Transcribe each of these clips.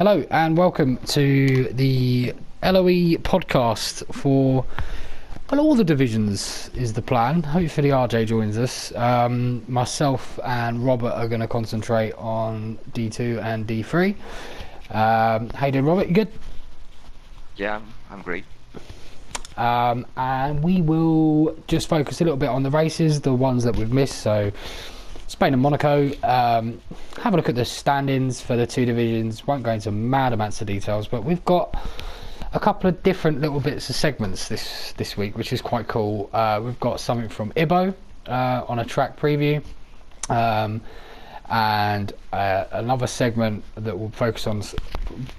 Hello and welcome to the LOE podcast for all the divisions is the plan. Hopefully RJ joins us. Myself and Robert are going to concentrate on D2 and D3. How you doing, Robert? You good? Yeah, I'm great. And we will just focus a little bit on the races, the ones that we've missed. So Spain and Monaco. Have a look at the standings for the two divisions. Won't go into mad amounts of details, but we've got a couple of different little bits of segments this week, which is quite cool. We've got something from Ibbo on a track preview, and another segment that will focus on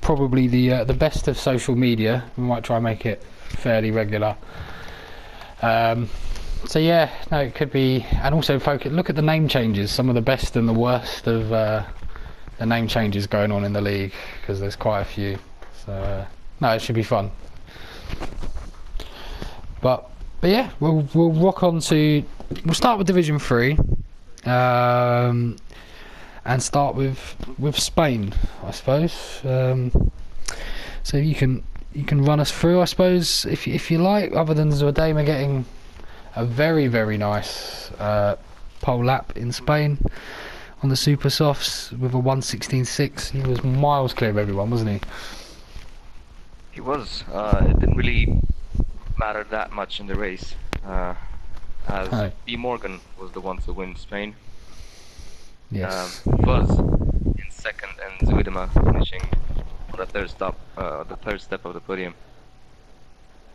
probably the best of social media. We might try and make it fairly regular. So yeah, no, it could be, and also look at the name changes, some of the best and the worst of the name changes going on in the league, because there's quite a few. So no, it should be fun. But yeah, we'll rock on to. We'll start with Division 3, and start with Spain, I suppose. So you can run us through, I suppose, if you like. Other than Zordema getting a very, very nice pole lap in Spain on the super softs with a 1:16.6. He was miles clear of everyone, wasn't he? He was. It didn't really matter that much in the race, as B. Morgan was the one to win Spain. Yes. Buzz in second and Zuidema finishing on the third step of the podium.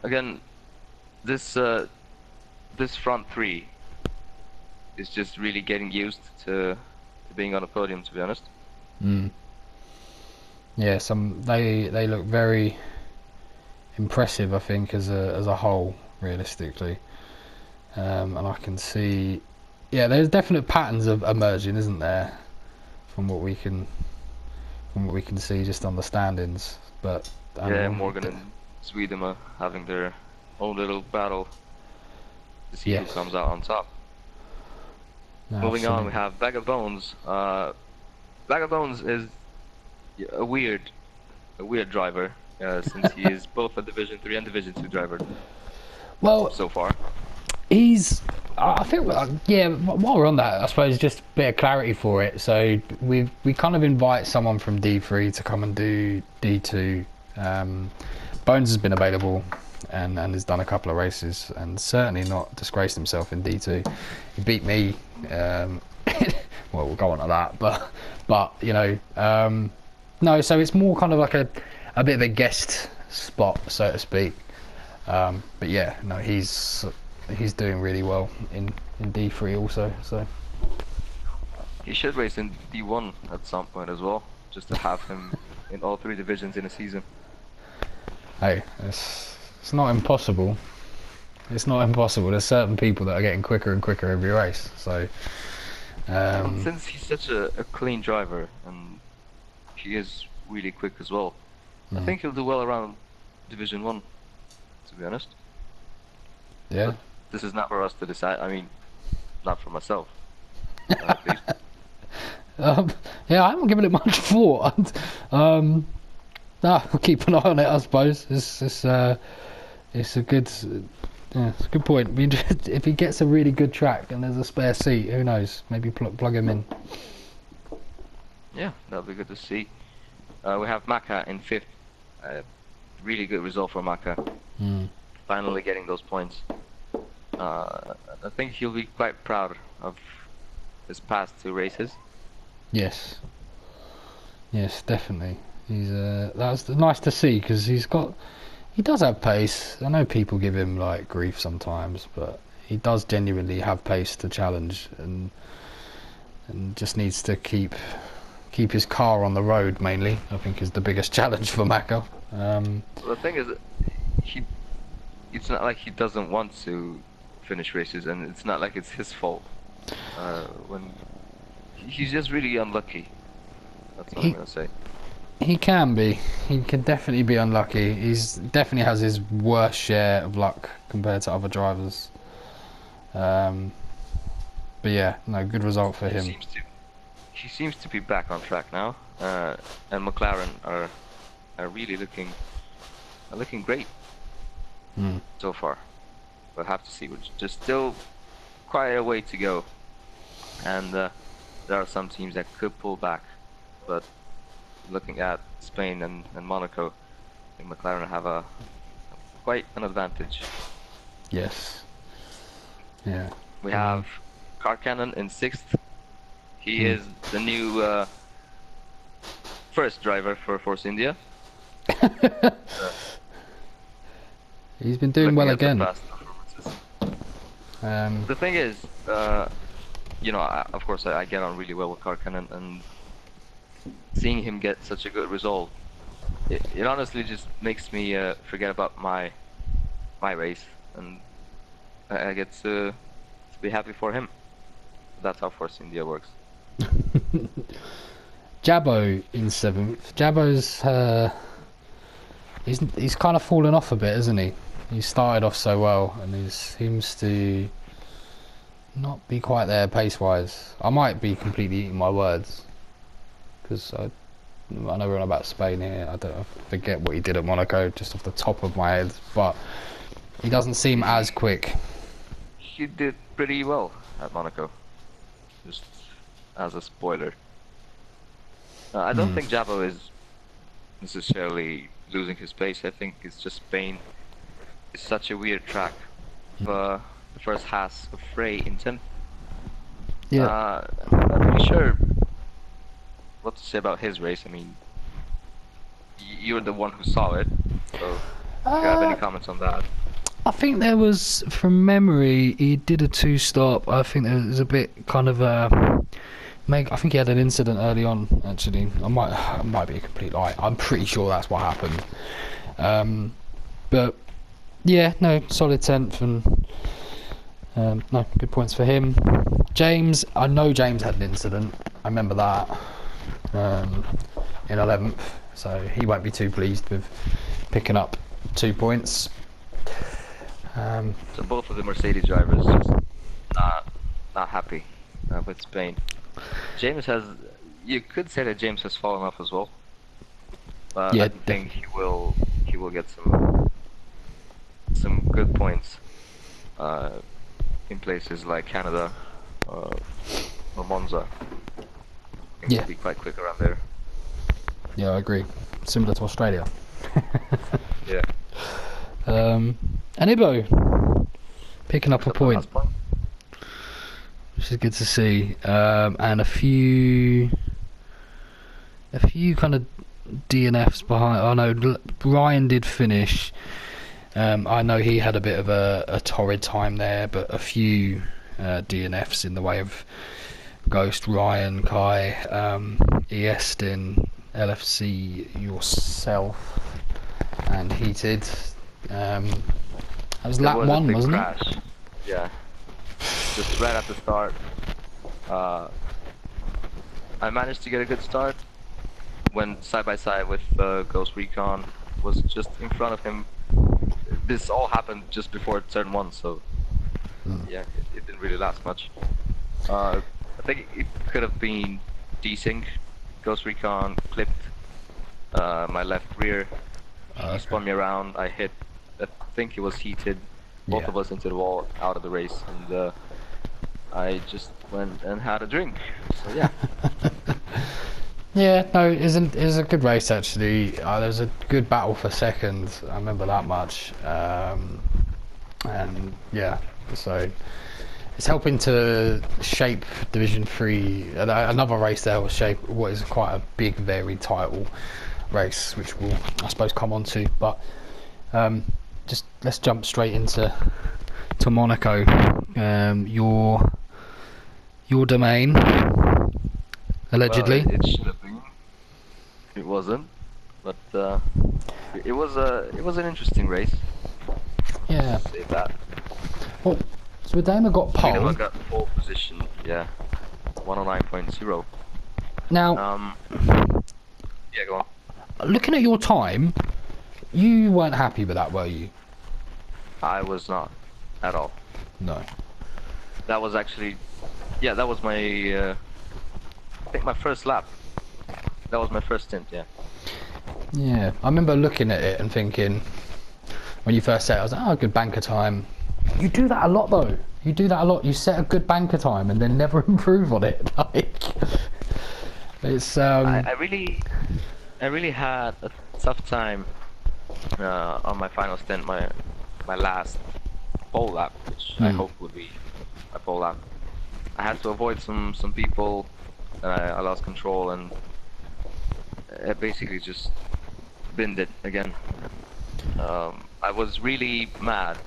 Again, this front three is just really getting used to being on a podium, to be honest. Yeah, they look very impressive, I think, as a whole, realistically. And I can see, yeah, there's definite patterns of emerging, isn't there, from what we can see just on the standings. But yeah, Morgan and Sweden are having their own little battle to see who comes out on top. No, Moving absolutely. on, we have Bag of Bones. Bag of Bones is a weird driver, since he is both a Division 3 and Division 2 driver. Well, so far. I think, yeah, while we're on that, I suppose just a bit of clarity for it. So we kind of invite someone from D3 to come and do D2. Bones has been available and has done a couple of races and certainly not disgraced himself in D2. He beat me. Well, we'll go on to that, but you know, no. So it's more kind of like a bit of a guest spot, so to speak. But yeah, no, he's doing really well in D3 also. So he should race in D1 at some point as well, just to have him in all three divisions in a season. Hey, it's not impossible. It's not impossible. There's certain people that are getting quicker and quicker every race. So since he's such a clean driver and he is really quick as well, I think he'll do well around Division 1, to be honest. Yeah. But this is not for us to decide. I mean, not for myself. At least. Yeah, I haven't given it much thought. We'll keep an eye on it, I suppose. It's a good point. I mean, if he gets a really good track and there's a spare seat, who knows? Maybe plug him in. Yeah, that'll be good to see. We have Maka in 5th. Really good result for Maka. Finally getting those points. I think he'll be quite proud of his past 2 races. Yes, definitely. That's nice to see, because he does have pace. I know people give him like grief sometimes, but he does genuinely have pace to challenge, and just needs to keep his car on the road mainly. I think is the biggest challenge for Maka. Well, the thing is, it's not like he doesn't want to finish races, and it's not like it's his fault. When he's just really unlucky. That's what I'm gonna say. He can be. He can definitely be unlucky. He's definitely has his worst share of luck compared to other drivers. But yeah, no, good result for him. He seems to be back on track now. and McLaren are really looking great so far. We'll have to see. There's still quite a way to go, and there are some teams that could pull back, but looking at Spain and Monaco, I think McLaren have quite an advantage. Yes. Yeah. We have Karkanen in 6th. He is the new first driver for Force India. He's been doing well again. The thing is, you know, of course I get on really well with Karkanen, and seeing him get such a good result, it honestly just makes me forget about my race, and I get to be happy for him. That's how Force India works. Jabbo in 7th. Jabbo's he's kind of fallen off a bit, isn't he? He started off so well, and he seems to not be quite there pace-wise. I might be completely eating my words, because I know we're on about Spain here. I forget what he did at Monaco just off the top of my head, but he doesn't seem as quick. He did pretty well at Monaco, just as a spoiler. I don't think Jabbo is necessarily losing his pace. I think it's just Spain is such a weird track. The first has a Frey in 10th. Yeah. I'm not really sure what to say about his race. I mean, you're the one who saw it, so do you have any comments on that? I think there was, from memory, he did a 2-stop. I think there was a bit kind of I think he had an incident early on. Actually, I might be a complete lie. I'm pretty sure that's what happened. But yeah, no, solid 10th, and no, good points for him. James, I know James had an incident. I remember that in 11th, so he won't be too pleased with picking up 2 points. So both of the Mercedes drivers just not happy with Spain. James has, you could say that James has fallen off as well, but Yeah, I think he will get some good points in places like Canada or Monza. I think he'll be quite quick around there. Yeah, I agree. Similar to Australia. Yeah. And Ibbo picking up a point, Last point. which is good to see. And a few kind of DNFs behind. I know Ryan did finish. I know he had a bit of a torrid time there, but a few DNFs in the way of Ghost, Ryan, Kai, Eastin, LFC, yourself, and Heated. That was lap 1, wasn't crash. It? Yeah. Just right at the start. I managed to get a good start. Went side by side with Ghost Recon. Was just in front of him. This all happened just before turn 1, so yeah, it didn't really last much. I think it could have been desync. Ghost Recon clipped my left rear. He spun me around. I hit, I think it was Heated, both of us into the wall, out of the race, and I just went and had a drink. So yeah. Yeah, no, it was a good race actually. There was a good battle for second. I remember that much. And yeah, so it's helping to shape Division 3. Another race there will shape what is quite a big, varied title race, which we'll, I suppose, come on to. But just let's jump straight into Monaco. Your domain, allegedly. Well, it should have been. It wasn't, but it was an interesting race. Yeah. Say that. Well, Swadema got pole. Swadema got pole position. Yeah. 109.0. Now, yeah, go on. looking at your time, you weren't happy with that, were you? I was not at all. No. That was actually, yeah, that was my, I think my first lap. That was my first stint, yeah. Yeah, I remember looking at it and thinking, when you first said it, I was like, oh, good banker time. You do that a lot though. You do that a lot. You set a good banker time and then never improve on it. Like, it's I really had a tough time on my final stint, my last pole lap, which I hope would be my pole lap. I had to avoid some people, and I lost control, and I basically just binned it again. I was really mad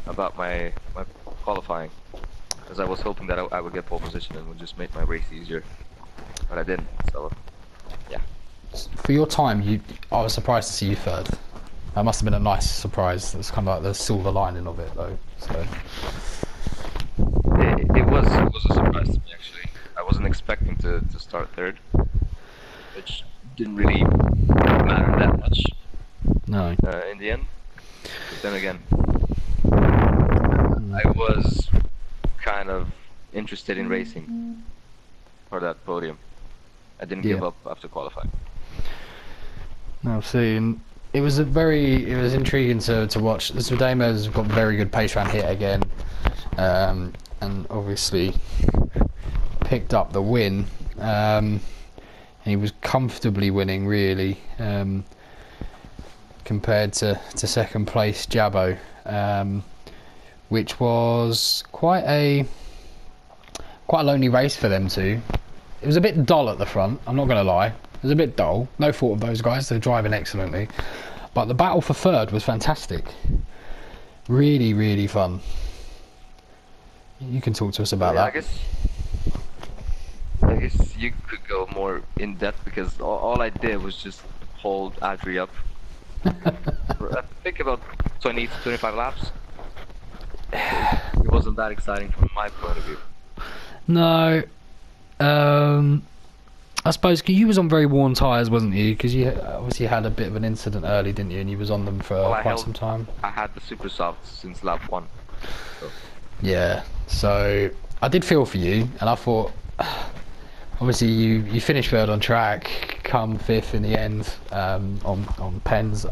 about my qualifying, because I was hoping that I would get pole position and would just make my race easier, but I didn't. So yeah. for your time. I was surprised to see you third. That must have been a nice surprise. It's kind of like the silver lining of it, though. So It was a surprise to me, actually. I wasn't expecting to start third, which didn't really matter that much no. in the end. But then again, I was kind of interested in racing for that podium. I didn't give up after qualifying. No, see, and it was intriguing to watch. Zvedema's got very good pace around here again, and obviously picked up the win. And he was comfortably winning, really, compared to second place Jabbo, which was quite a lonely race for them two. It was a bit dull at the front, I'm not going to lie. It was a bit dull. No fault of those guys, they're driving excellently. But the battle for third was fantastic. Really, really fun. You can talk to us about that. I guess you could go more in depth, because all I did was just hold Adri up. I think about 20 to 25 laps. It wasn't that exciting from my point of view. No. I suppose you was on very worn tyres, wasn't you? Because you obviously had a bit of an incident early, didn't you? And you was on them for quite some time. I had the super softs since lap 1. So. Yeah, so I did feel for you, and I thought, obviously you finished third on track, come fifth in the end on pens.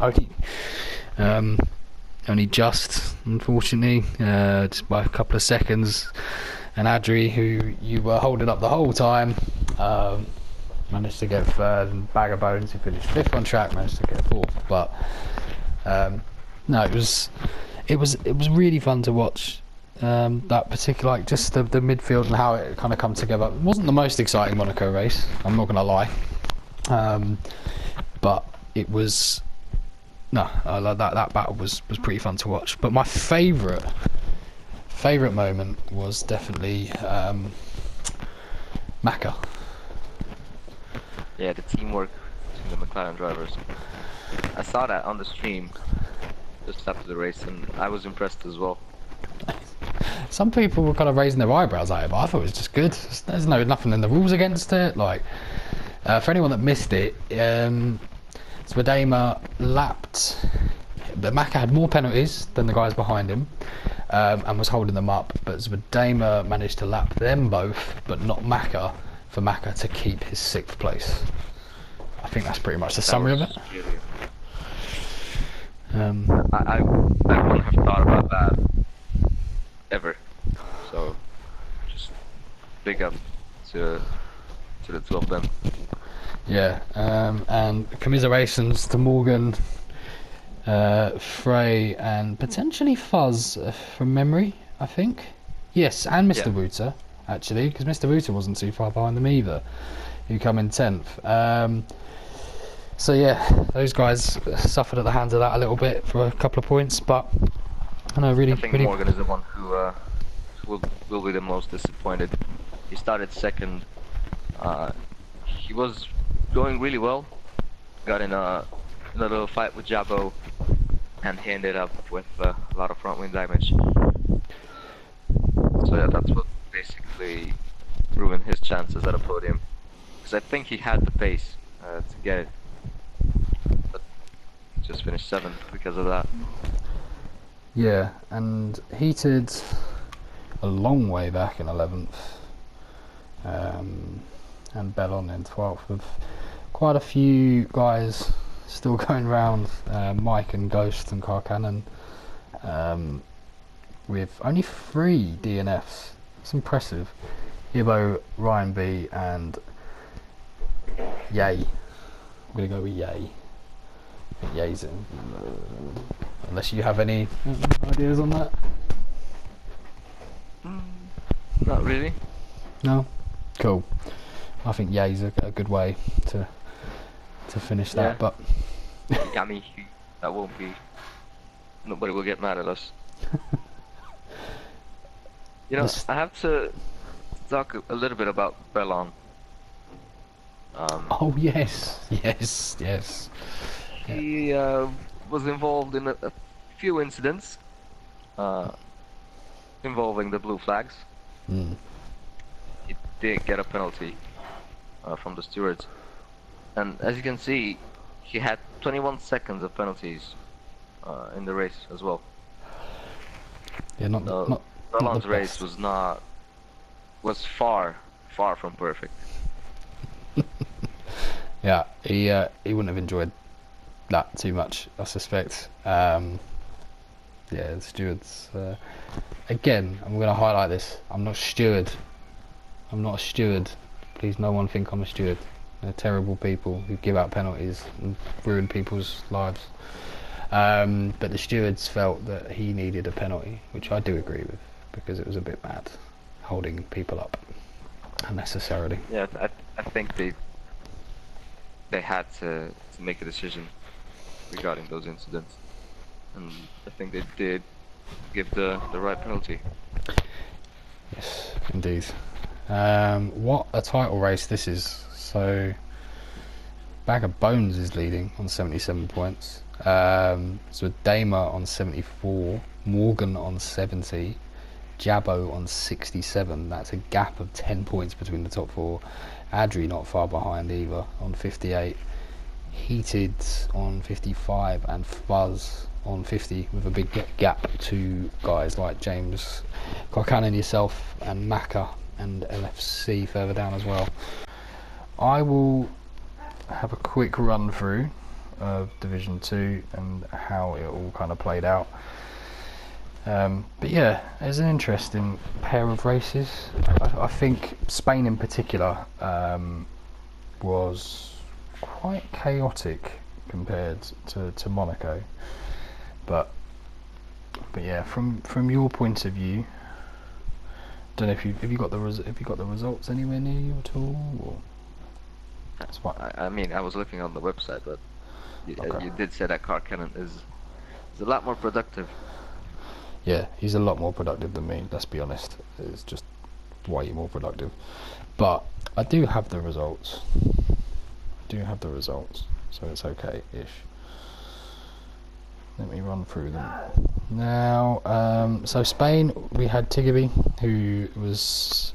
Only just, unfortunately, just by a couple of seconds. And Adri, who you were holding up the whole time, managed to get third, and Bag of Bones, who finished fifth on track, managed to get fourth. But no, it was really fun to watch. That particular, like, just the midfield and how it kind of come together. It wasn't the most exciting Monaco race, I'm not gonna lie, but it was that battle was pretty fun to watch. But my favourite moment was definitely Maka. Yeah, the teamwork between the McLaren drivers. I saw that on the stream just after the race, and I was impressed as well. Some people were kind of raising their eyebrows at it, but I thought it was just good. There's nothing in the rules against it. Like, for anyone that missed it, Zvedema lapped, but Maka had more penalties than the guys behind him, and was holding them up. But Zvedema managed to lap them both, but not Maka, for Maka to keep his 6th place. I think that's pretty much the summary of it. I wouldn't have thought about that ever. So just big up to the two of them. Yeah, and commiserations to Morgan, Frey, and potentially Fuzz, from memory, I think. Yes, and Mr. Wuter, actually, because Mr. Wuter wasn't too far behind them either, who come in 10th. So yeah, those guys suffered at the hands of that a little bit for a couple of points, but I think Morgan is the one who will be the most disappointed. He started second. He was going really well. Got in a little fight with Jabbo, and he ended up with a lot of front wing damage. So yeah, that's what basically ruined his chances at a podium. Because I think he had the pace to get it, but he just finished 7th because of that. Yeah, and heated a long way back in 11th, and Bellon in 12th, with quite a few guys still going around, Mike and Ghost and Car Cannon, with only 3 DNFs. It's impressive. Ibbo, Ryan B, and Yay. I'm gonna go with Yay. Yay's in. Unless you have any ideas on that. Not really. No. Cool. I think Yay's a good way to finish that. Yeah. But Yeah, I mean, that won't be. Nobody will get mad at us. You know, This- I have to talk a little bit about Bellon. oh yes, yes. He was involved in a few incidents involving the blue flags. Mm. He did get a penalty from the stewards, and as you can see, he had 21 seconds of penalties in the race as well. Yeah, not the Bellon's best. race was far from perfect. Yeah, he wouldn't have enjoyed that too much, I suspect. Yeah, the stewards. Again, I'm going to highlight this. I'm not a steward. I'm not a steward. Please, no one think I'm a steward. They're terrible people who give out penalties and ruin people's lives. But the stewards felt that he needed a penalty, which I do agree with, because it was a bit mad, holding people up unnecessarily. Yeah, I think they had to make a decision regarding those incidents, and I think they did give the right penalty. Yes, indeed. What a title race this is. So, Bag of Bones is leading on 77 points. So Damer on 74, Morgan on 70, Jabbo on 67. That's a gap of 10 points between the top 4. Adri not far behind either on 58. Heated on 55 and Fuzz on 50, with a big gap to guys like James Corcan and yourself and Maka and LFC further down as well. I will have a quick run through of Division 2 and how it all kind of played out. But yeah, it was an interesting pair of races. I think Spain in particular was quite chaotic compared to Monaco. But yeah, from your point of view, don't know if you got the results anywhere near you at all, or that's what I mean, I was looking on the website, but Okay. you did say that Car Cannon is a lot more productive. Yeah, he's a lot more productive than me, let's be honest. It's just way more productive. But I do have the results. So it's okay-ish. Let me run through them. Now, so Spain, we had Tigabee, who was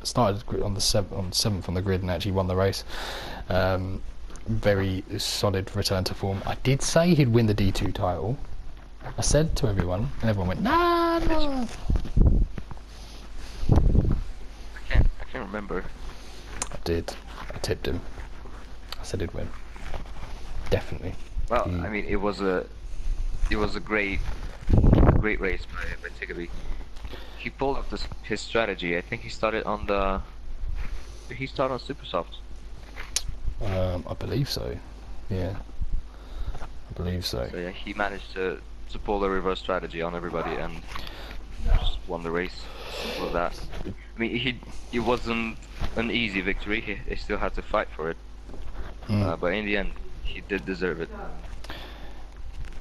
started on the 7th on the grid and actually won the race. Very solid return to form. I did say he'd win the D2 title. I said to everyone, and everyone went, nah. I can't remember. I did. I tipped him. I said he'd win. Definitely. Well, I mean, it was a great race by Tigabee. He pulled off his strategy. I think he started on Did he start on Super Soft? I believe so. Yeah. I believe so. So yeah, he managed to pull a reverse strategy on everybody and just won the race. Simple as that. I mean, it wasn't an easy victory. He still had to fight for it. But in the end, he did deserve it.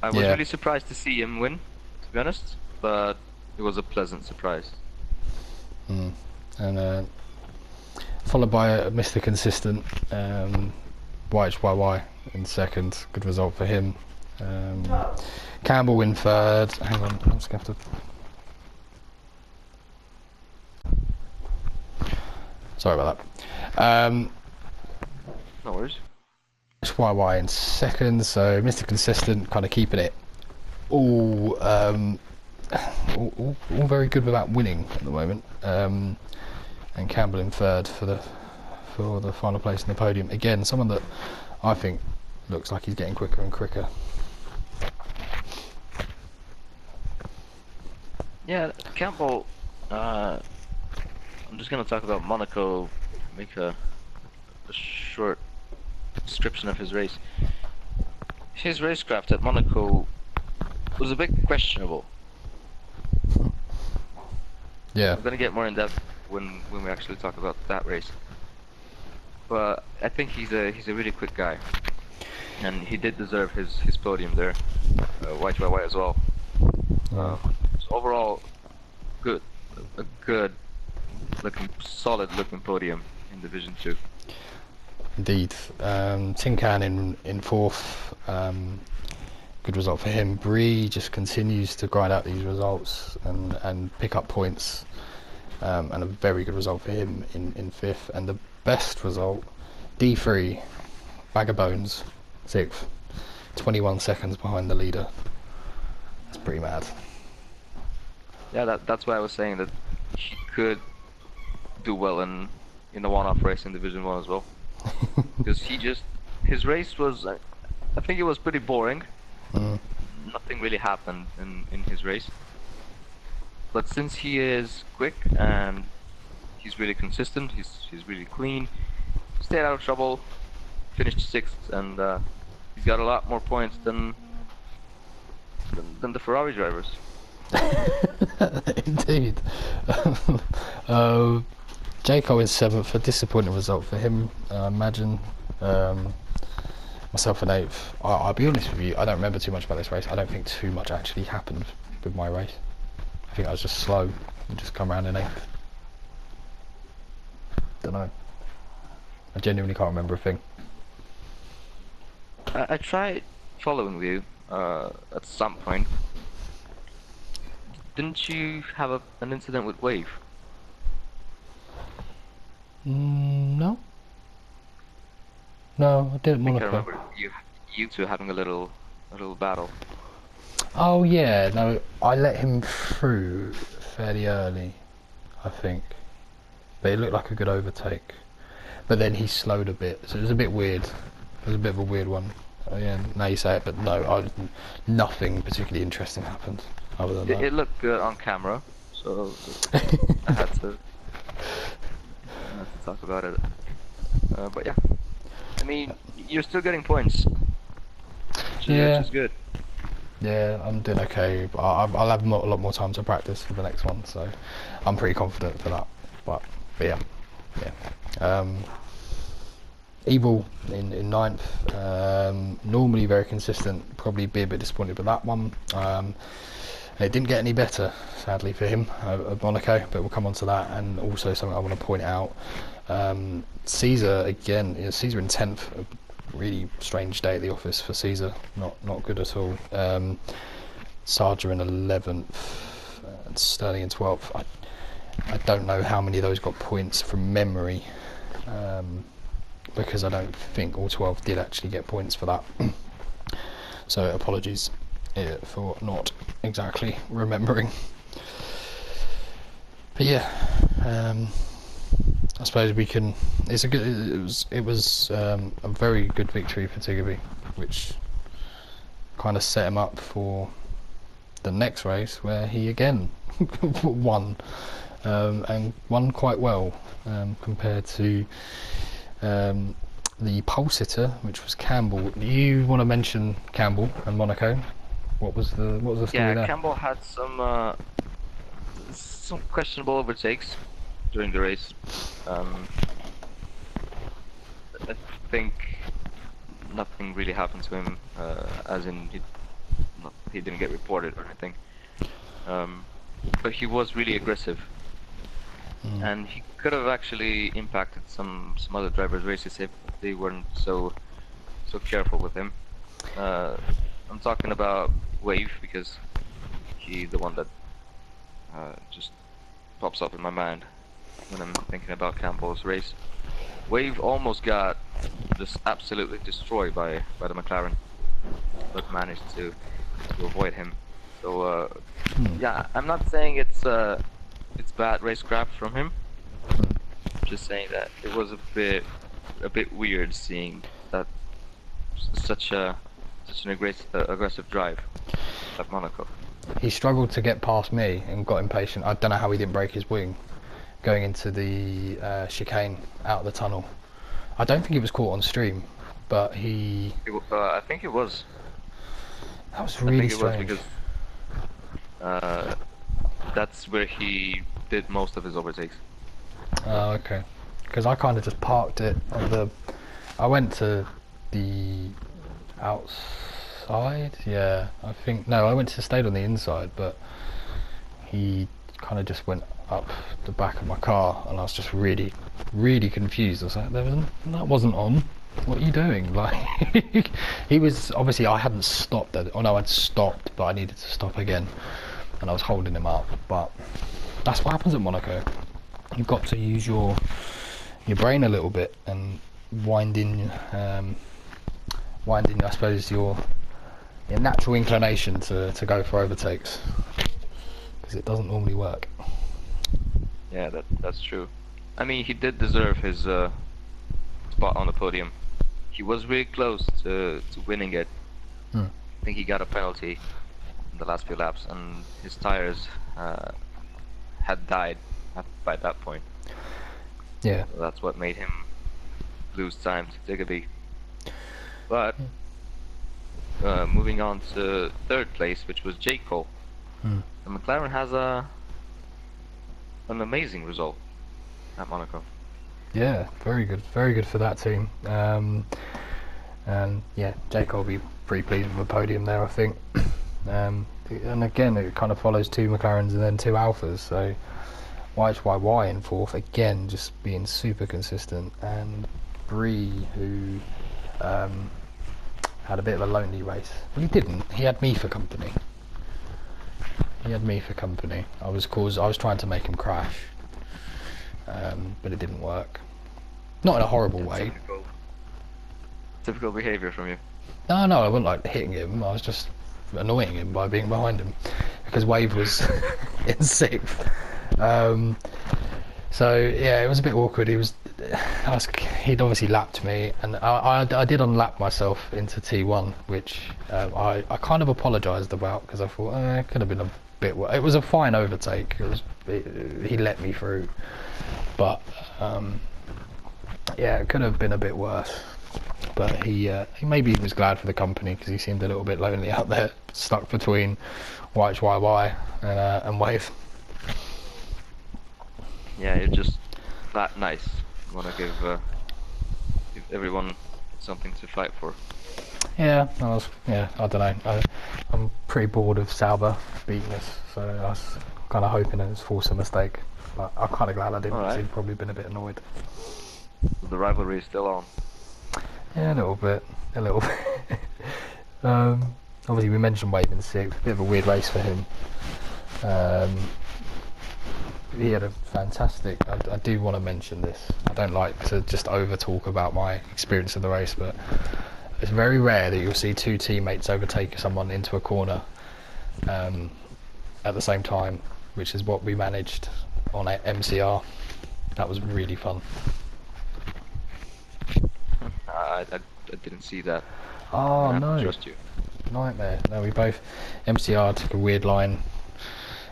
I was really surprised to see him win, to be honest, but it was a pleasant surprise. And followed by Mr. Consistent, YHYY in second. Good result for him. Campbell in third. Hang on, I'm just going to have to... Sorry about that. No worries. YY in second, so Mr. Consistent kind of keeping it all very good without winning at the moment. And Campbell in third for for the final place in the podium. Again, someone that I think looks like he's getting quicker and quicker. Yeah, Campbell. I'm just gonna talk about Monaco. Make a short description of his race. His racecraft at Monaco was a bit questionable. Yeah. I'm gonna get more in depth when we actually talk about that race. But I think he's a really quick guy, and he did deserve his podium there, white by white as well. So overall, good, a good looking, solid looking podium in Division 2. Indeed. Tin Can in fourth. Good result for him. Bree just continues to grind out these results and pick up points, and a very good result for him in fifth. And the best result, D3, Bag of Bones, sixth, 21 seconds behind the leader. That's pretty mad. Yeah, that's why I was saying that he could do well in a one-off race in Division 1 as well. Because his race was, I think it was pretty boring. Nothing really happened in his race. But since he is quick and he's really consistent, he's really clean, stayed out of trouble, finished sixth, and he's got a lot more points than the Ferrari drivers. Indeed. Jaco is seventh, a disappointing result for him, I imagine. Myself in eighth. I'll be honest with you, I don't remember too much about this race. I don't think too much actually happened with my race. I think I was just slow and just come around in eighth. Don't know. I genuinely can't remember a thing. I tried following you at some point. Didn't you have an incident with Wave? No. No, I didn't I want think to. I remember you two having a little battle. Oh yeah, no, I let him through fairly early, I think. But it looked like a good overtake. But then he slowed a bit, so it was a bit weird. It was a bit of a weird one. Yeah, now you say it, but no, nothing particularly interesting happened other than that. It looked good on camera, so I had to talk about it. But yeah, I mean, you're still getting points, which is good. Yeah, I'm doing okay. But I'll have a lot more time to practice for the next one, so I'm pretty confident for that. But yeah. Evil in ninth. Normally very consistent. Probably be a bit disappointed with that one. It didn't get any better, sadly for him at Monaco, but we'll come on to that. And also something I want to point out. Caesar again. Caesar in 10th. A really strange day at the office for Caesar. Not good at all. Sarja in 11th. And Sterling in 12th. I don't know how many of those got points from memory, because I don't think all 12 did actually get points for that. So apologies for not exactly remembering. But yeah, I suppose we can. It was a very good victory for Tiggerby, which kind of set him up for the next race where he again won. And won quite well compared to the pole sitter, which was Campbell. You want to mention Campbell and Monaco? What was the story there? Campbell had some questionable overtakes during the race. I think nothing really happened to him, as in he didn't get reported or anything. But he was really aggressive. And he could have actually impacted some other drivers' races if they weren't so careful with him. I'm talking about Wave because he's the one that just pops up in my mind when I'm thinking about Campbell's race. Wave almost got just absolutely destroyed by the McLaren, but managed to avoid him. So yeah, I'm not saying it's bad racecraft from him. just saying that it was a bit weird seeing that such an aggressive drive at Monaco. He struggled to get past me and got impatient. I don't know how he didn't break his wing going into the chicane out of the tunnel. I don't think it was caught on stream, but I think it was. That was really strange. Was because that's where he did most of his overtakes. Oh, okay. Because I kind of just parked it on the... I went to the outside, yeah, I think... No, I went to stayed on the inside, but he kind of just went up the back of my car, and I was just really, really confused. I was like, that wasn't on. What are you doing? Like, he was... Obviously, I hadn't stopped. Oh, no, I'd stopped, but I needed to stop again. And I was holding him up, but that's what happens at Monaco. You've got to use your brain a little bit and winding, I suppose, your natural inclination to go for overtakes, because it doesn't normally work. Yeah, that's true. I mean, he did deserve his spot on the podium. He was really close to winning it. I think he got a penalty in the last few laps, and his tires had died by that point. Yeah. So that's what made him lose time to Digby. But moving on to third place, which was Jake Cole. And McLaren has an amazing result at Monaco. Yeah, very good for that team. And yeah, Jake will be pretty pleased with the podium there, I think. And again, it kind of follows 2 McLarens and then 2 Alphas, so YHYY in 4th, again just being super consistent, and Bree, who had a bit of a lonely race. Well, he didn't, he had me for company. I was trying to make him crash, but it didn't work. Not in a horrible way. Typical behaviour from you. No, I wasn't like hitting him, I was just annoying him by being behind him, because Wave was in 6th. So yeah, it was a bit awkward. He'd obviously lapped me, and I did unlap myself into T1, which I kind of apologised about, because I thought it could have been a bit. It was a fine overtake. He let me through, but yeah, it could have been a bit worse. But he maybe was glad for the company, because he seemed a little bit lonely out there, stuck between YHYY and Wave. Yeah, you're just that nice. You want to give everyone something to fight for. Yeah, I don't know. I'm pretty bored of Sauber beating us, so I was kind of hoping it was forced a mistake. But I'm kind of glad I didn't, because he'd probably been a bit annoyed. The rivalry is still on. Yeah, a little bit. Obviously, we mentioned Wave in 6th. Bit of a weird race for him. He had a fantastic... I do want to mention this. I don't like to just over-talk about my experience of the race, but it's very rare that you'll see 2 teammates overtake someone into a corner at the same time, which is what we managed on MCR. That was really fun. I didn't see that. Oh, no. Trust you. Nightmare. No, we both... MCR took a weird line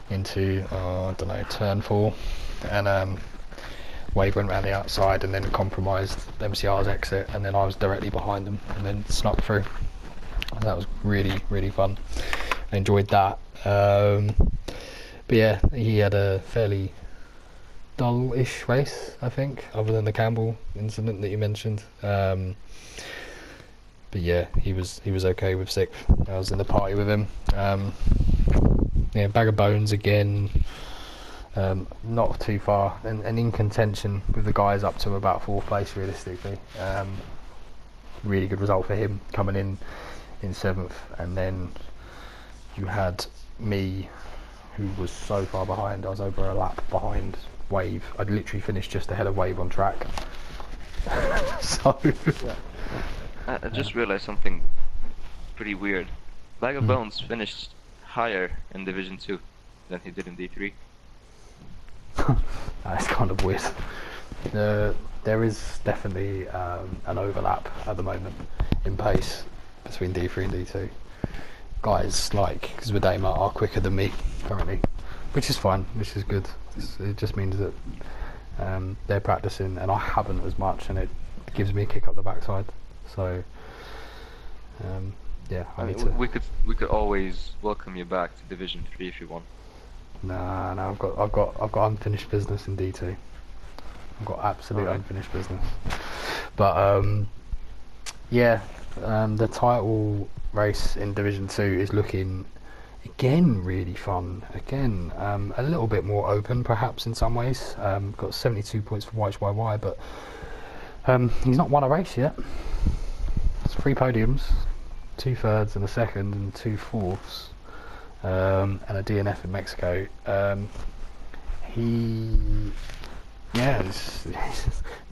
into, I don't know, turn 4, and Wave went around the outside and then compromised MCR's exit, and then I was directly behind them and then snuck through. That was really, really fun. I enjoyed that. But yeah, he had a fairly dull-ish race, I think, other than the Campbell incident that you mentioned. But yeah, he was okay with 6th. I was in the party with him. Yeah, bag of bones again. Not too far, and in contention with the guys up to about 4th place realistically. Really good result for him, coming in 7th, and then you had me, who was so far behind. I was over a lap behind Wave. I'd literally finished just ahead of Wave on track. So I just realised something pretty weird. Bag of Bones finished higher in Division 2 than he did in D3. That's kind of weird. there is definitely an overlap at the moment in pace between D3 and D2. Guys like Zwiedema are quicker than me currently, which is fine, which is good. It just means that they're practicing and I haven't as much, and it gives me a kick up the backside. So yeah, we could always welcome you back to Division 3 if you want. Nah, I've got unfinished business in D2. I've got absolute unfinished business. But yeah, the title race in Division 2 is looking again really fun. Again, a little bit more open perhaps in some ways. Got 72 points for YHYY, but he's not won a race yet. It's 3 podiums, 2 thirds and a second and 2 fourths, and a DNF in Mexico. It's a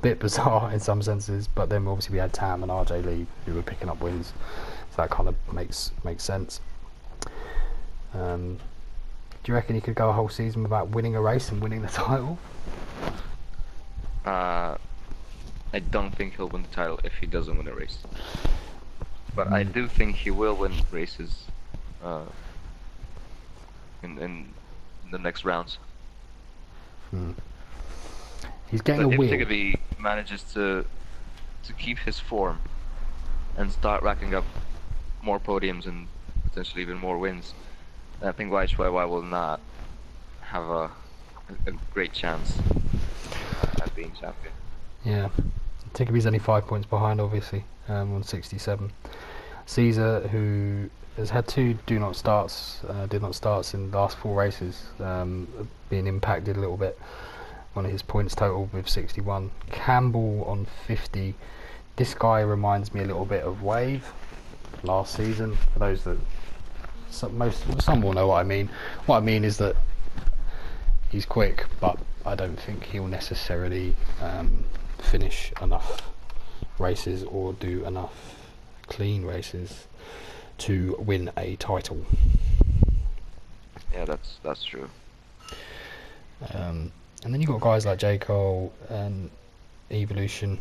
bit bizarre in some senses, but then obviously we had Tam and RJ Lee who were picking up wins, so that kind of makes sense. Do you reckon he could go a whole season without winning a race and winning the title? I don't think he'll win the title if he doesn't win a race, but I do think he will win races in the next rounds. He's getting but a wheel. If Tiggerby manages to keep his form and start racking up more podiums and potentially even more wins, I think YHYY will not have a great chance at being champion. Yeah, Tiggerby's only 5 points behind, obviously, on 67. Caesar, who has had 2 did not starts in the last 4 races, being impacted a little bit on his points total with 61. Campbell on 50. This guy reminds me a little bit of Wave last season. For those that some will know what I mean. What I mean is that he's quick, but I don't think he'll necessarily finish enough races or do enough clean races to win a title. Yeah, that's true. And then you've got guys like J. Cole and Evolution,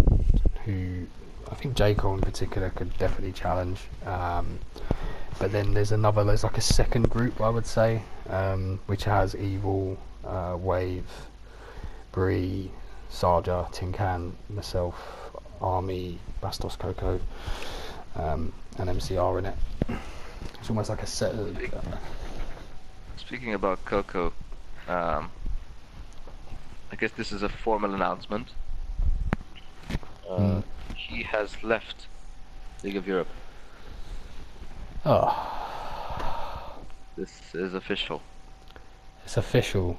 who I think J. Cole in particular could definitely challenge. But then there's like a second group, I would say, which has Evil, Wave, Bree, Sarja, Tin Can, myself, Army, Bastos Coco, and MCR in it. It's almost like a set of... Speaking about Coco, I guess this is a formal announcement. He has left League of Europe. Oh. This is official. It's official.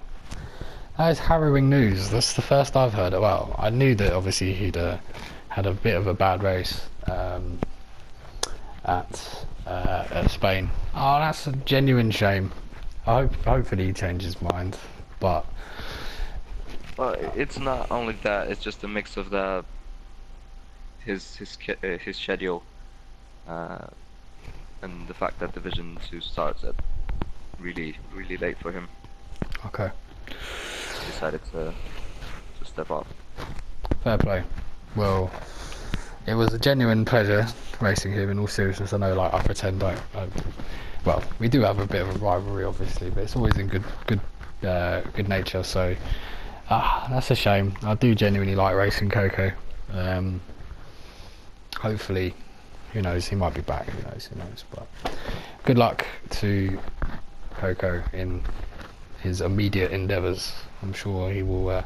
That is harrowing news. That's the first I've heard. Well, I knew that obviously he'd had a bit of a bad race at Spain. Oh, that's a genuine shame. Hopefully he changes his mind, but... Well, it's not only that. It's just a mix of his schedule, and the fact that Division 2 starts at really late for him. Okay. He decided to step up. Fair play. Well, it was a genuine pleasure racing him. In all seriousness, I know, like, I pretend well, we do have a bit of a rivalry, obviously, but it's always in good nature. So. That's a shame. I do genuinely like racing Coco. Hopefully, who knows, he might be back, who knows. But good luck to Coco in his immediate endeavours. I'm sure he will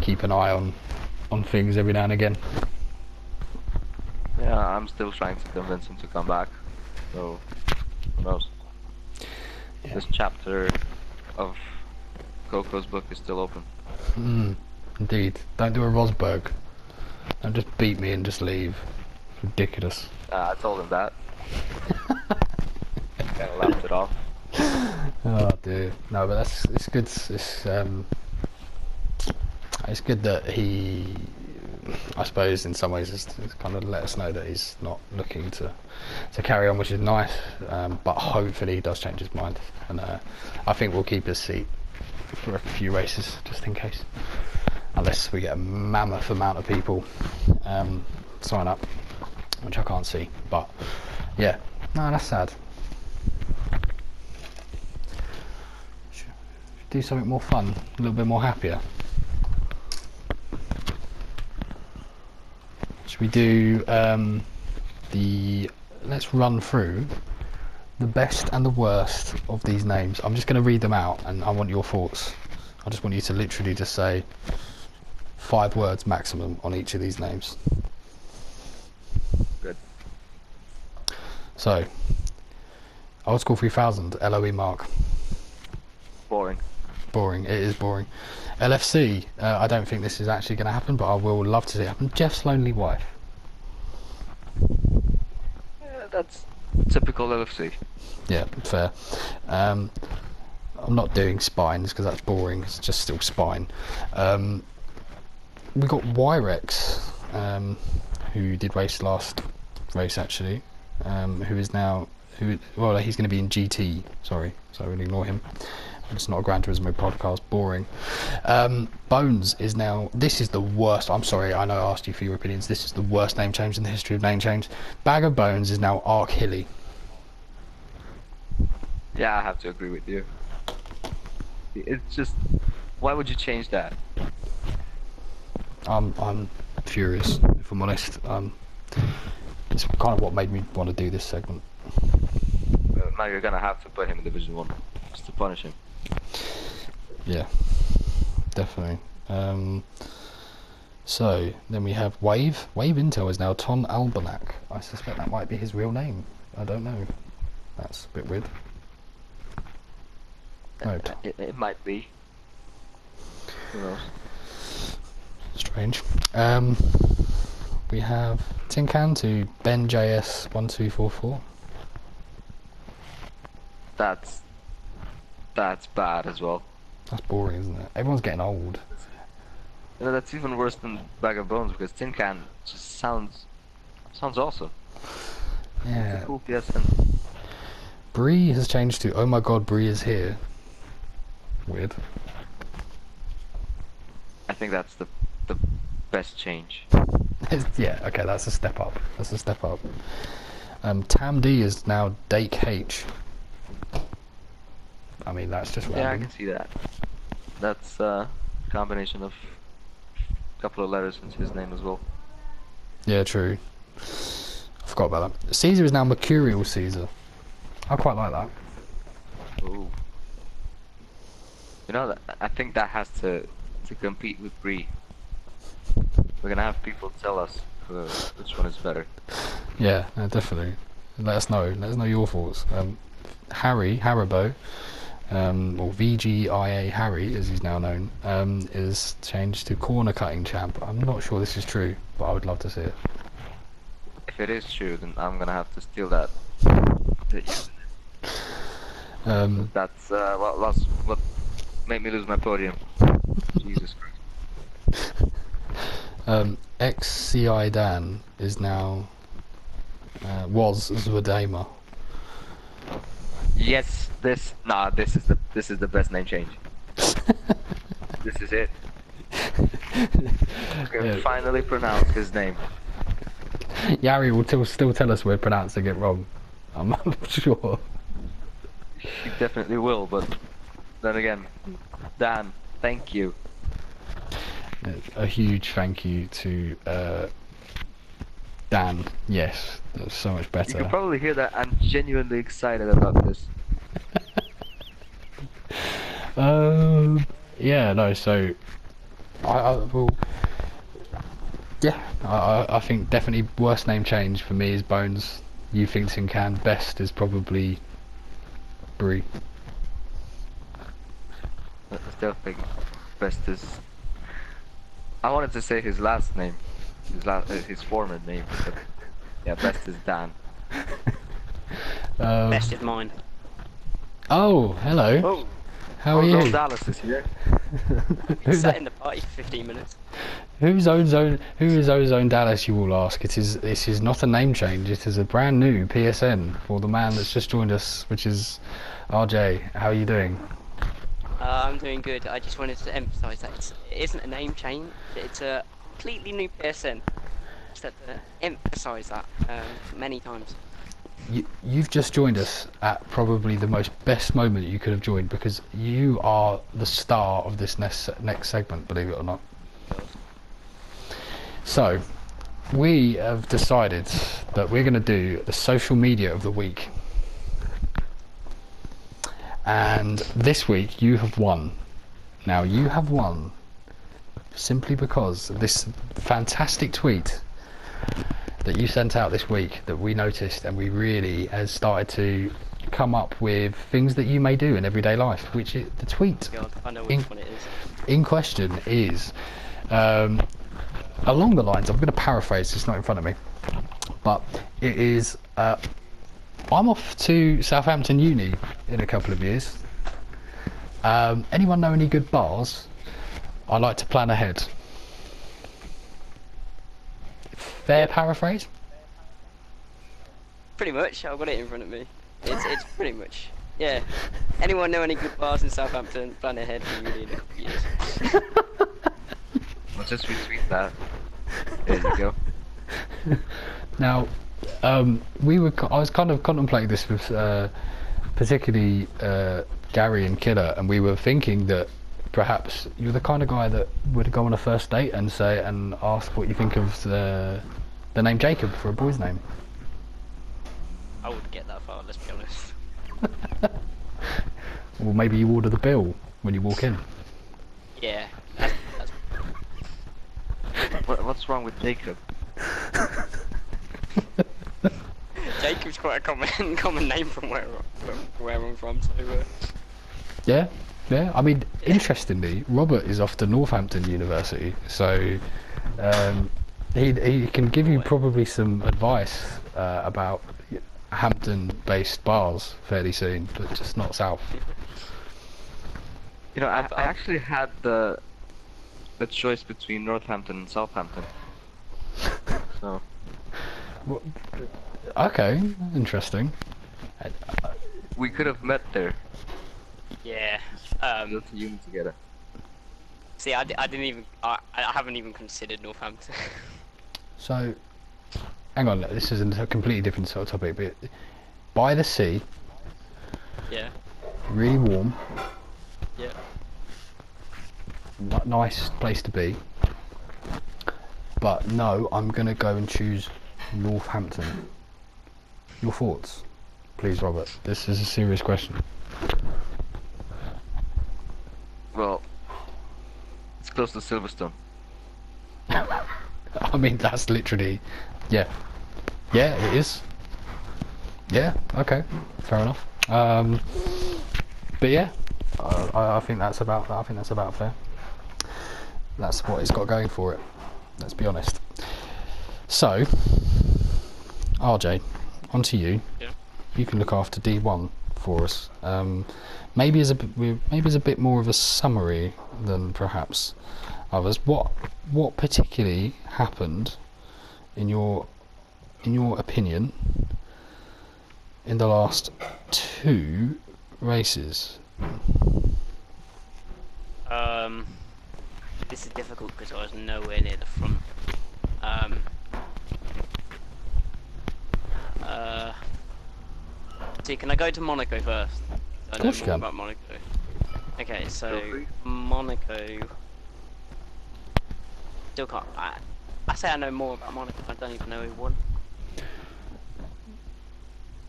keep an eye on things every now and again. Yeah, I'm still trying to convince him to come back, so who knows. Yeah. This chapter of Coco's book is still open. Indeed. Don't do a Rosberg. Don't just beat me and just leave. It's ridiculous. I told him that. Kind of laughed it off. Oh dear. No, but it's good. It's good that he, I suppose, in some ways, has kind of let us know that he's not looking to carry on, which is nice. But hopefully he does change his mind, and I think we'll keep his seat for a few races just in case. unless we get a mammoth amount of people sign up, which I can't see. But yeah, no, that's sad. Should do something more fun, a little bit more happier. Should we do let's run through the best and the worst of these names. I'm just going to read them out and I want your thoughts. I just want you to literally just say 5 words maximum on each of these names. Good. So, Old School 3000, LOE Mark. Boring. Boring, it is boring. LFC, I don't think this is actually going to happen, but I will love to see it happen. Jeff's Lonely Wife. Yeah, that's typical LFC. Yeah, fair. I'm not doing spines because that's boring. It's just still spine. We got Wyrex, who did race last race actually, who is now he's going to be in GT. Sorry, so we'll ignore him. It's not a Gran Turismo podcast. Boring. Bones is now. This is the worst. I'm sorry. I know I asked you for your opinions. This is the worst name change in the history of name change. Bag of Bones is now Ark Hilly. Yeah, I have to agree with you. It's just, why would you change that? I'm furious, if I'm honest. It's kind of what made me want to do this segment. Now you're gonna have to put him in Division 1 just to punish him. Yeah, definitely. So then we have Wave. Wave Intel is now Ton Albanak. I suspect that might be his real name. I don't know. That's a bit weird. No, It might be. Who knows? Strange. We have Tin Can to Ben JS 1244. That's bad as well. That's boring, isn't it? Everyone's getting old. You know, that's even worse than Bag of Bones because Tin Can just sounds awesome. Yeah. It's a cool PSN. Bree has changed to Oh My God, Bree is here. Weird. I think that's the best change. Yeah, okay, that's a step up. That's a step up. Tam D is now Dake H. I mean, that's just random. Yeah, I can see that. That's a combination of a couple of letters into his name as well. Yeah, true. I forgot about that. Caesar is now Mercurial Caesar. I quite like that. Ooh. You know, I think that has to compete with Bree. We're gonna have people tell us which one is better. Yeah, no, definitely. Let us know. Let us know your thoughts. Harry Haribo, or VGIA Harry, as he's now known, is changed to Corner Cutting Champ. I'm not sure this is true, but I would love to see it. If it is true, then I'm gonna have to steal that. That's what made me lose my podium. Jesus Christ. XCI Dan is now was Zwadema. Yes, this is the best name change. This is it. I can finally pronounce his name. Yari will still tell us we're pronouncing it wrong. I'm sure. He definitely will, but then again, Dan, thank you. A huge thank you to Dan. Yes, that's so much better. You can probably hear that I'm genuinely excited about this. Yeah, no, so I will. Yeah, I think definitely worst name change for me is Bones. You think Tin Can. Best is probably Bree. I still think best is. I wanted to say his last name, his former name, but yeah, best is Dan. Best is mine. Oh, hello. Oh, How are you? Dallas is here. He sat in the party for 15 minutes. Who is Ozone Dallas, you will ask? This is not a name change, it is a brand new PSN for the man that's just joined us, which is RJ. How are you doing? I'm doing good. I just wanted to emphasise that it isn't a name change. It's a completely new PSN. Just had to emphasise that many times. You've just joined us at probably the most best moment you could have joined, because you are the star of this next segment, believe it or not. So, we have decided that we're going to do the social media of the week. And this week you have won. Now, you have won simply because of this fantastic tweet that you sent out this week that we noticed, and we really has started to come up with things that you may do in everyday life, which is the tweet God, I know which one it is. in question is along the lines, I'm going to paraphrase, it's not in front of me, but it is I'm off to Southampton Uni in a couple of years. Anyone know any good bars? I like to plan ahead. Fair paraphrase? Pretty much. I've got it in front of me. It's pretty much. Yeah. Anyone know any good bars in Southampton? Plan ahead for uni in a couple of years. I'll just retweet that. There you go. Now, I was kind of contemplating this with particularly Gary and Killer, and we were thinking that perhaps you're the kind of guy that would go on a first date and ask what you think of the name Jacob for a boy's name. I wouldn't get that far, let's be honest. Or maybe you order the bill when you walk in. Yeah. What's wrong with Jacob? Jacob's quite a common name from where I'm from, so... Yeah. I mean, interestingly, Robert is off to Northampton University, so he can give you probably some advice about Hampton-based bars fairly soon, but just not south. You know, I actually had the choice between Northampton and Southampton. So. Okay, interesting. We could have met there. Yeah. Built a uni together. See, I didn't even. I haven't even considered Northampton. So, hang on. This is a completely different sort of topic, but by the sea. Yeah. Really warm. Yeah. Nice place to be. But no, I'm gonna go and choose Northampton. Your thoughts, please, Robert. This is a serious question. Well, it's close to Silverstone. I mean, that's literally, yeah, it is. Yeah, okay, fair enough. But yeah, I think that's about. I think that's about fair. That's what it's got going for it. Let's be honest. So, RJ, on to you. Yeah. You can look after D1 for us. Maybe as a bit more of a summary than perhaps others. What particularly happened, in your opinion, in the last 2 races? This is difficult because I was nowhere near the front. See, can I go to Monaco first? Of course you can. About Monaco. Okay, so Monaco. Still can't. I say I know more about Monaco. I don't even know who won.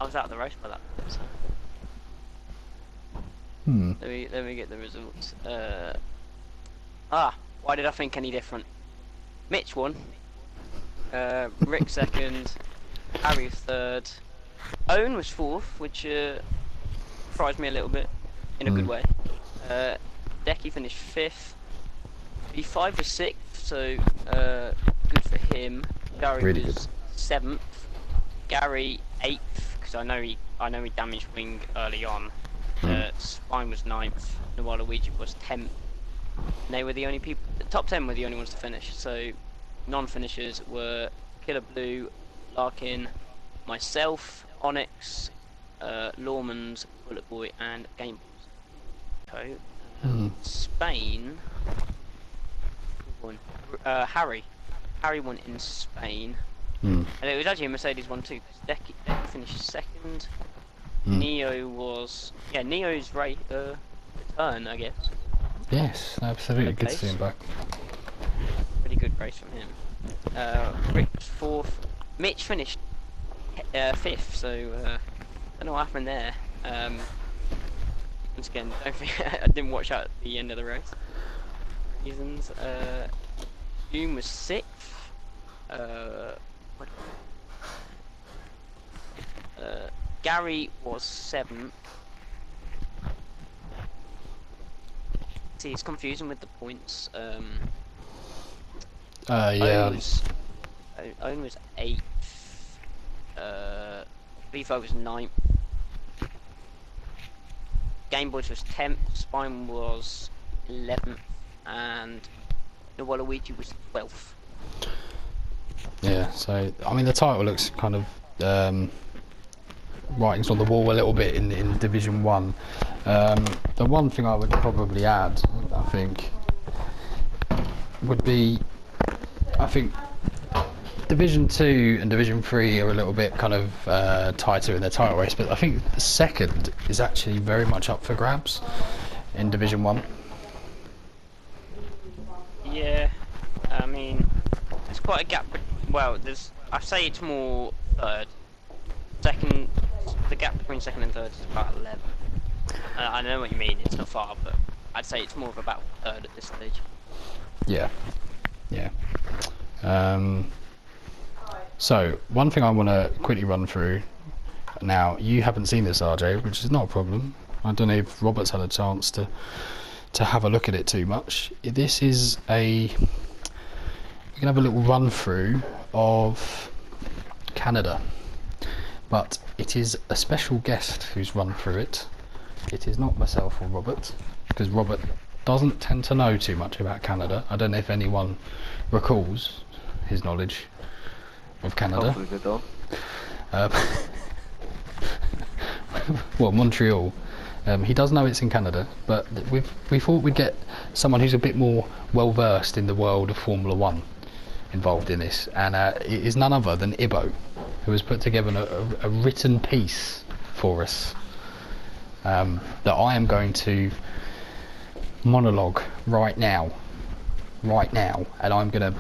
I was out of the race by that point, so. Let me get the results. Why did I think any different? Mitch won. Rick second. Harry third. Owen was fourth, which surprised me a little bit, in a good way. Decky finished fifth. B5 was sixth, so good for him. Gary Really was good. seventh. Gary eighth, because I know he damaged wing early on. Spine was ninth. Luigi was 10th. And they were the only people. The top 10 were the only ones to finish. So non-finishers were Killer Blue, Larkin, myself, Onyx, Lawmans, Bullet Boy, and Game Balls. So Spain. Who won? Harry. Harry won in Spain. And it was actually a Mercedes one too, because Decky finished second. Neo was... Yeah, Neo's return, I guess. Yes, absolutely. Good to see him back. Pretty good race from him. Rick was fourth. Mitch finished fifth, so I don't know what happened there. Once again, don't think I didn't watch out the end of the race. Reasons. Doom was sixth. Gary was seventh. See, it's confusing with the points. Yeah. Owen was eighth. Bevo was ninth. Game Boys was 10th. Spine was 11th, and the Waluigi was 12th. Yeah, so I mean the title looks kind of writings on the wall a little bit in Division 1. The one thing I would probably add, I think, would be, I think Division 2 and Division 3 are a little bit kind of tighter in their title race, but I think the second is actually very much up for grabs in Division 1. Yeah, I mean, there's quite a gap. Well, I say it's more third. Second, the gap between second and third is about 11. I know what you mean, it's not far, but I'd say it's more of about third at this stage. Yeah, yeah. So, one thing I want to quickly run through. Now, you haven't seen this, RJ, which is not a problem. I don't know if Robert's had a chance to have a look at it too much. This is we can have a little run through of Canada, but it is a special guest who's run through it. It is not myself or Robert, because Robert doesn't tend to know too much about Canada. I don't know if anyone recalls his knowledge of Canada. Hopefully they don't. Well, Montreal. He does know it's in Canada, but we thought we'd get someone who's a bit more well versed in the world of Formula 1 involved in this, and it is none other than Ibbo, who has put together a written piece for us that I am going to monologue right now, and I'm going to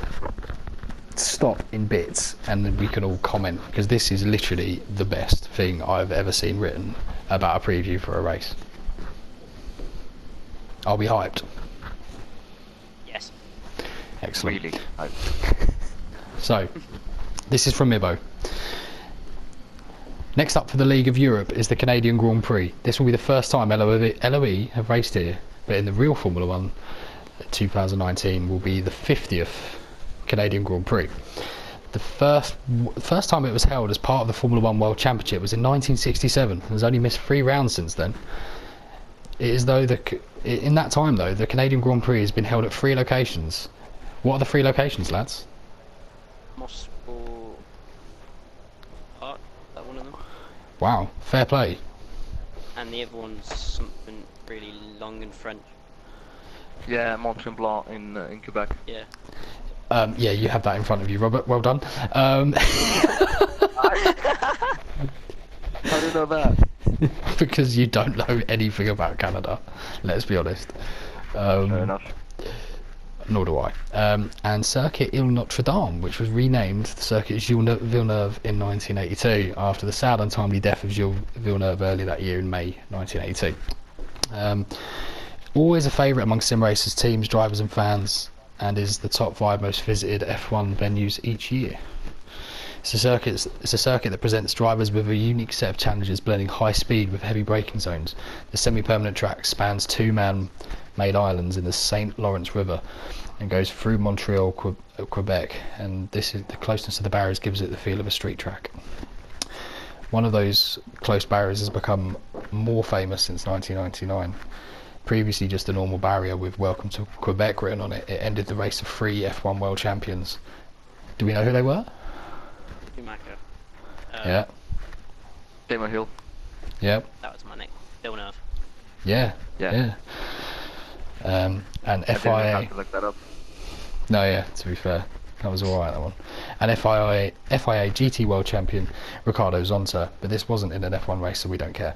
stop in bits and then we can all comment, because this is literally the best thing I've ever seen written about a preview for a race. I'll be hyped. Yes. Excellent. Really? So, this is from Ibbo. Next up for the League of Europe is the Canadian Grand Prix. This will be the first time LOE have raced here, but in the real Formula 1 2019 will be the 50th Canadian Grand Prix. The first time it was held as part of the Formula 1 World Championship was in 1967. There's only missed 3 rounds since then. It is though in that time though, the Canadian Grand Prix has been held at 3 locations. What are the 3 locations, lads? Moscow. Park, that one of them. Wow, fair play. And the other one's something really long and French. Yeah, Mont Tremblant in Quebec. Yeah. Yeah, you have that in front of you, Robert. Well done. How do you know that? Because you don't know anything about Canada. Let's be honest. Fair enough. Nor do I. And Circuit Ile Notre Dame, which was renamed the Circuit Gilles Villeneuve in 1982 after the sad untimely death of Gilles Villeneuve earlier that year in May 1982. Always a favourite among sim racers, teams, drivers and fans, and is the top 5 most visited F1 venues each year. It's a circuit that presents drivers with a unique set of challenges, blending high speed with heavy braking zones. The semi-permanent track spans 2 man-made islands in the St. Lawrence River and goes through Montreal, Quebec, and the closeness of the barriers gives it the feel of a street track. One of those close barriers has become more famous since 1999. Previously just a normal barrier with "Welcome to Quebec" written on it, it ended the race of 3 F1 world champions. Do we know who they were? Schumacher. Yeah. Damon Hill. Yep. That was my name. Villeneuve. Yeah. Yeah. Yeah. And I didn't FIA. have to look that up. No, yeah. To be fair, that was all right, that one. And FIA GT World Champion Ricardo Zonta, but this wasn't in an F1 race, so we don't care.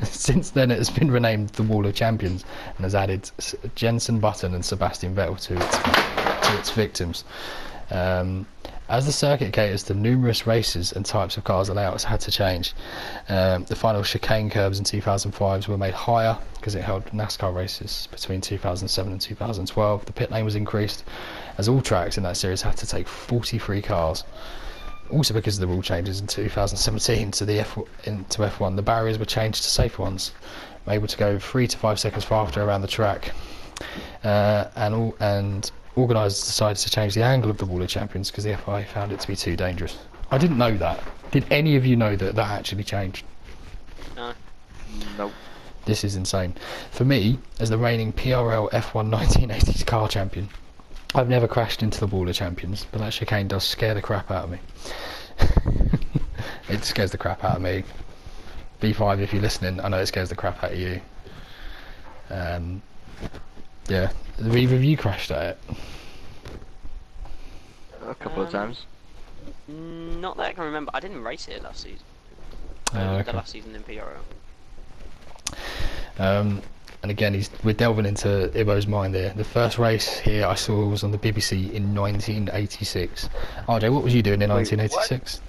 Since then, it has been renamed the Wall of Champions and has added Jenson Button and Sebastian Vettel to its victims. As the circuit caters to numerous races and types of cars, the layouts had to change. The final chicane curves in 2005 were made higher because it held NASCAR races between 2007 and 2012. The pit lane was increased as all tracks in that series had to take 43 cars. Also because of the rule changes in 2017 to F1, the barriers were changed to safer ones, able to go 3 to 5 seconds faster around the track, and organisers decided to change the angle of the Wall of Champions because the FIA found it to be too dangerous. I didn't know that. Did any of you know that actually changed? No. Nope. This is insane. For me, as the reigning PRL F1 1980s car champion, I've never crashed into the Wall of Champions, but that chicane does scare the crap out of me. It scares the crap out of me. B5, if you're listening, I know it scares the crap out of you. Yeah, have either of you crashed at it? A couple of times. Not that I can remember. I didn't race it last season. Okay. The last season in PRL. And again, we're delving into Ibbo's mind there. The first race here I saw was on the BBC in 1986. RJ, what was you doing in 1986?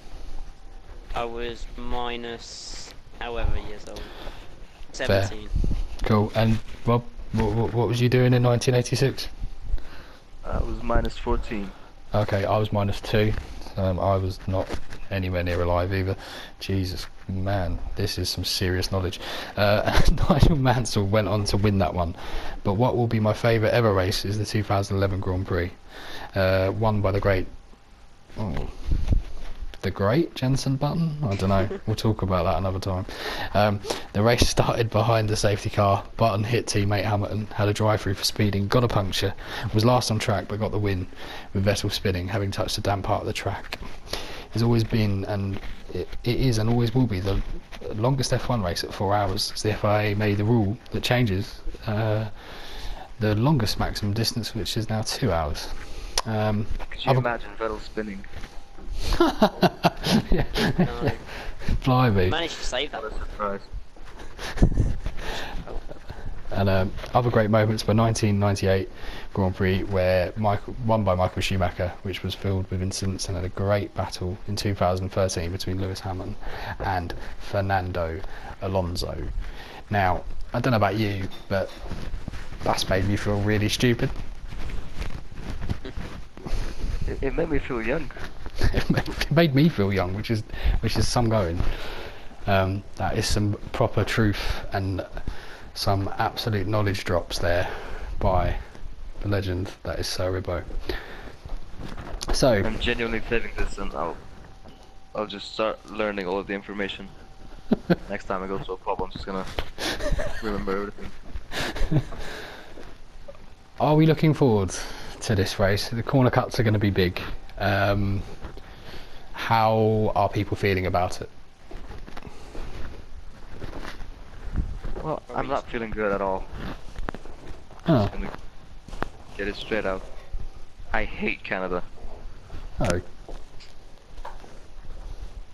I was minus however years old. 17. Cool. And Rob, what was you doing in 1986? I was minus 14. Okay, I was -2. I was not anywhere near alive either. Jesus, man, this is some serious knowledge. Nigel Mansell went on to win that one, but what will be my favourite ever race is the 2011 Grand Prix, won by the great Jenson Button? I don't know. We'll talk about that another time. The race started behind the safety car. Button hit teammate Hamilton, had a drive-through for speeding, got a puncture, was last on track but got the win, with Vettel spinning, having touched the damp part of the track. It's always been, and it is and always will be, the longest F1 race at 4 hours. As the FIA made the rule that changes the longest maximum distance, which is now 2 hours. Could you imagine Vettel spinning? Yeah. No. Blimey. Managed to save that. What a surprise. And other great moments were 1998 Grand Prix, where won by Michael Schumacher, which was filled with incidents, and had a great battle in 2013 between Lewis Hamilton and Fernando Alonso. Now, I don't know about you, but that's made me feel really stupid. It made me feel young. It made me feel young, which is some going. That is some proper truth and some absolute knowledge drops there by the legend that is Sir Ibbo. So I'm genuinely saving this, and I'll just start learning all of the information. Next time I go to a pub, I'm just gonna remember everything. are we looking forward to this race? The corner cuts are going to be big. How are people feeling about it? Well, I'm not feeling good at all. Oh. Just gonna get it straight out. I hate Canada. Oh.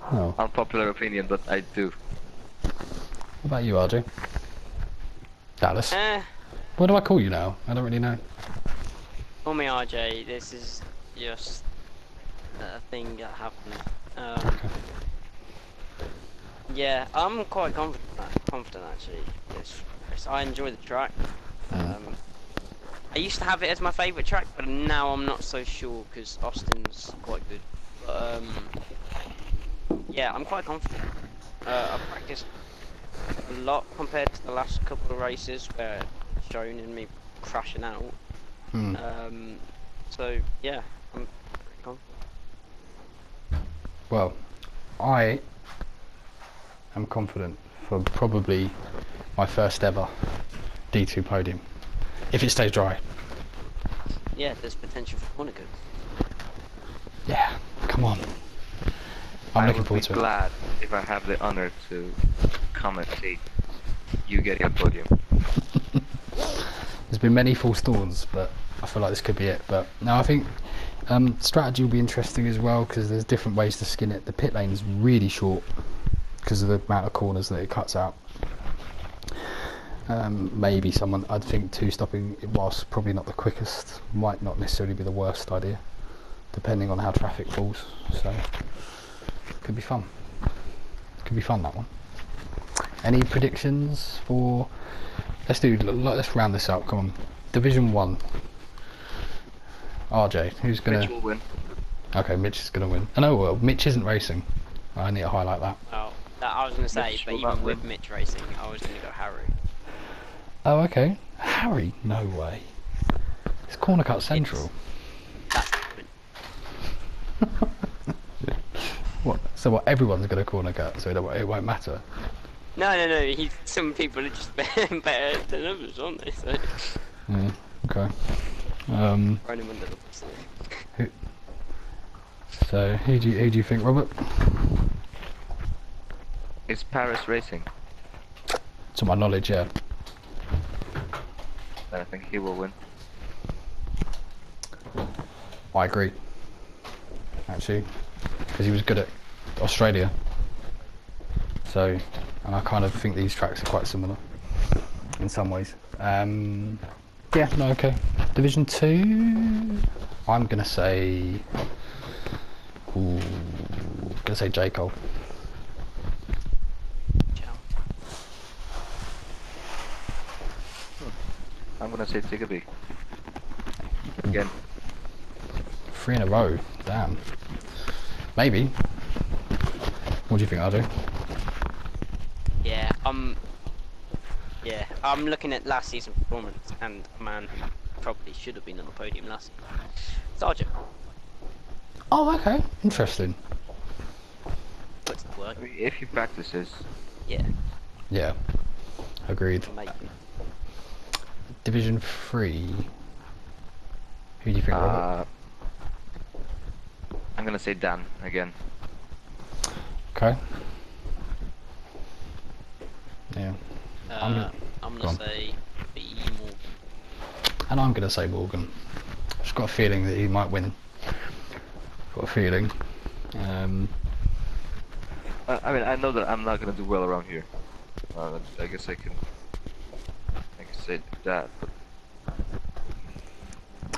Oh. Unpopular opinion, but I do. What about you, RJ? Dallas? What do I call you now? I don't really know. Call me RJ. This is just a thing that happened. Okay. Yeah, I'm quite confident actually. I enjoy the track. I used to have it as my favourite track, but now I'm not so sure because Austin's quite good. But yeah, I'm quite confident. I've practiced a lot compared to the last couple of races where it's shown in me crashing out. So yeah, I'm pretty confident. Well, I am confident for probably my first ever D2 podium, if it stays dry. Yeah, there's potential for corner goods. Yeah, come on. I'm looking forward to I would be glad if I have the honor to commentate you getting a podium. There's been many false dawns, but I feel like this could be it. But no, I think strategy will be interesting as well because there's different ways to skin it. The pit lane is really short because of the amount of corners that it cuts out. Maybe someone, I'd think two-stopping, whilst probably not the quickest, might not necessarily be the worst idea, depending on how traffic falls. So, could be fun. Could be fun, that one. Any predictions for? Let's round this up. Come on, Division 1. RJ, who's gonna? Mitch will win. Okay, Mitch is gonna win. Oh well, Mitch isn't racing. I need to highlight that. Oh, that I was going to say, Mitch but will even not with win. Mitch racing, I was going to go Harry. Oh, okay. Harry, no way. It's corner cut central. That's the point. What? So what? Everyone's gonna corner cut, so it won't matter. No. Some people are just better than others, aren't they? So Yeah. Okay. throwing him under the bus. So who do you think, Robert? It's Paris Racing. To my knowledge, yeah. I think he will win. I agree. Actually, because he was good at Australia. So, and I kind of think these tracks are quite similar in some ways. Yeah, no, okay. Division 2, I'm gonna say. Gonna say J. Cole. Ciao. I'm gonna say Tigaby. Again. 3 in a row. Damn. Maybe. What do you think, RJ? Yeah, I'm looking at last season's performance, and man, probably should have been on the podium last season. Sergeant, Oh, okay. Interesting. what's the word? I mean, if he practices, Yeah, Yeah. Agreed. maybe. Division 3. Who do you think, Robert? I'm gonna say Dan again. Okay. Yeah. I'm I'm go gonna on. say B Morgan. And I'm going to say Morgan. Just got a feeling that he might win. Got a feeling. I mean, I know that I'm not gonna do well around here. I guess I can say that. But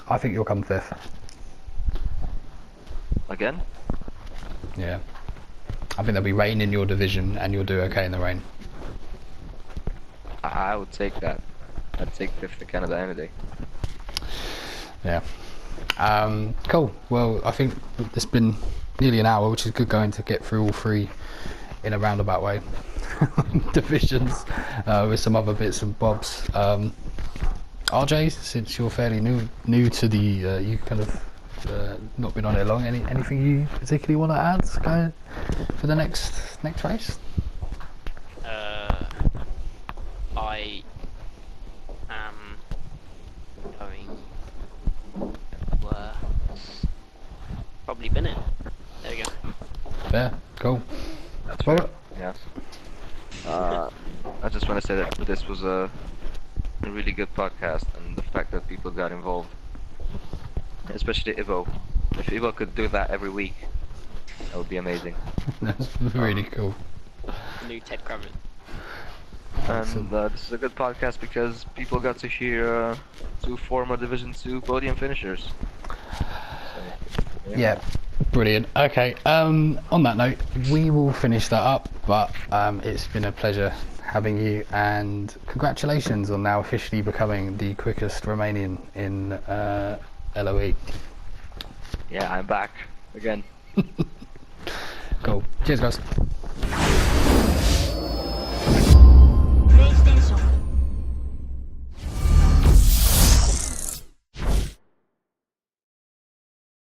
I think you'll come 5th. again, Yeah. I think there'll be rain in your division and you'll do okay in the rain. I would take that. I'd take 5th to Canada any day. Yeah. Cool. Well, I think it's been nearly an hour, which is good going to get through all 3 in a roundabout way. Divisions with some other bits and bobs. RJ, since you're fairly new to the, you kind of not been on it long. Anything you particularly want to add going for the next race? I am going. Probably bin it. There we go. Yeah. Cool. That's Well, fair. Yes. I just want to say that this was a really good podcast, and the fact that people got involved, especially Ibbo. If Ibbo could do that every week, that would be amazing. That's really cool. New Ted Craven. Awesome. And this is a good podcast because people got to hear 2 former Division 2 podium finishers. So, Yeah, brilliant. Okay, on that note, we will finish that up, but it's been a pleasure having you, and congratulations on now officially becoming the quickest Romanian in LOE. Yeah, I'm back again. Cool. Cheers, guys.